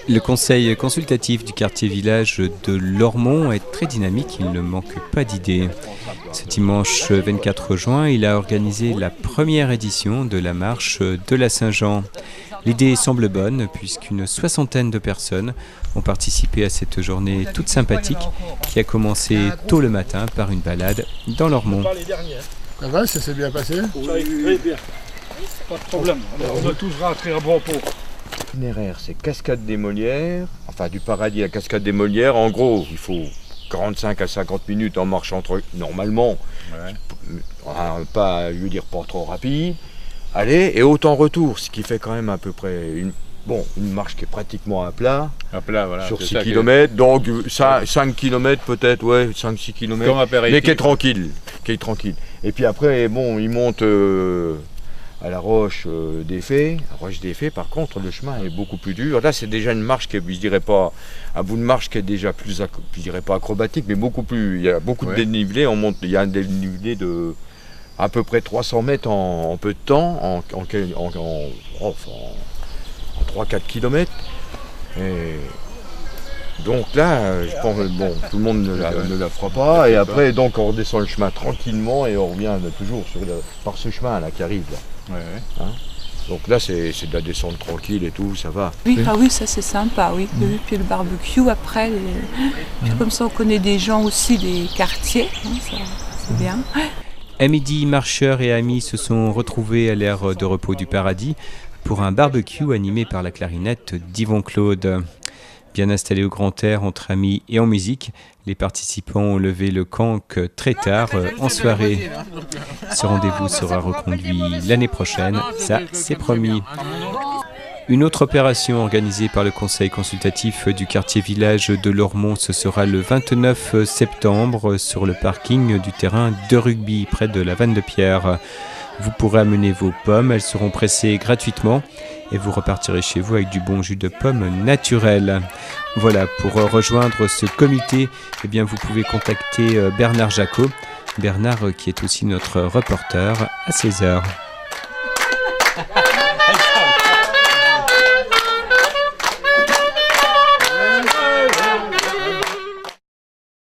Le conseil consultatif du quartier village de Lormont est très dynamique, il ne manque pas d'idées. Ce dimanche 24 juin, il a organisé la première édition de la marche de la Saint-Jean. L'idée semble bonne puisqu'une soixantaine de personnes ont participé à cette journée toute sympathique qui a commencé tôt le matin par une balade dans Lormont. Ça va, ça s'est bien passé? Oui, bien. Pas de problème. On a tous rentré à bon pot. L'itinéraire, c'est Cascade des Molières, enfin du Paradis à Cascade des Molières. En gros, il faut 45 à 50 minutes en marche entre normalement, pas, je veux dire, pas trop rapide. Allez, et autant retour, ce qui fait quand même à peu près une marche qui est pratiquement à plat. Voilà, sur 6 km, donc 5 km peut-être, 5-6 km, mais qui est tranquille. Et puis après, bon, il monte à la Roche des Fées. Roche des Fées, par contre, le chemin est beaucoup plus dur. Là, c'est déjà une marche qui est, je dirais pas, un bout de marche qui est déjà plus, je dirais pas acrobatique, mais beaucoup plus. Il y a beaucoup de dénivelé. On monte, il y a un dénivelé de à peu près 300 mètres en peu de temps, en 3-4 km. Et donc là, je pense que tout le monde ne la fera pas. Et après, donc, on redescend le chemin tranquillement et on revient toujours par ce chemin là qui arrive. Là. Hein, donc là, c'est de la descente tranquille et tout, ça va. Oui, oui, ça c'est sympa, oui. Puis le barbecue après. Puis comme ça, on connaît des gens aussi des quartiers. C'est bien. À midi, marcheurs et amis se sont retrouvés à l'aire de repos du Paradis pour un barbecue animé par la clarinette d'Yvon Claude. Bien installés au grand air, entre amis et en musique, les participants ont levé le canque très tard en soirée. Ce rendez-vous sera reconduit l'année prochaine, ça c'est promis. Une autre opération organisée par le conseil consultatif du quartier village de Lormont, ce sera le 29 septembre sur le parking du terrain de rugby près de la Vanne de Pierre. Vous pourrez amener vos pommes, elles seront pressées gratuitement et vous repartirez chez vous avec du bon jus de pomme naturel. Voilà, pour rejoindre ce comité, eh bien, vous pouvez contacter Bernard Jacot, Bernard qui est aussi notre reporter à 16h.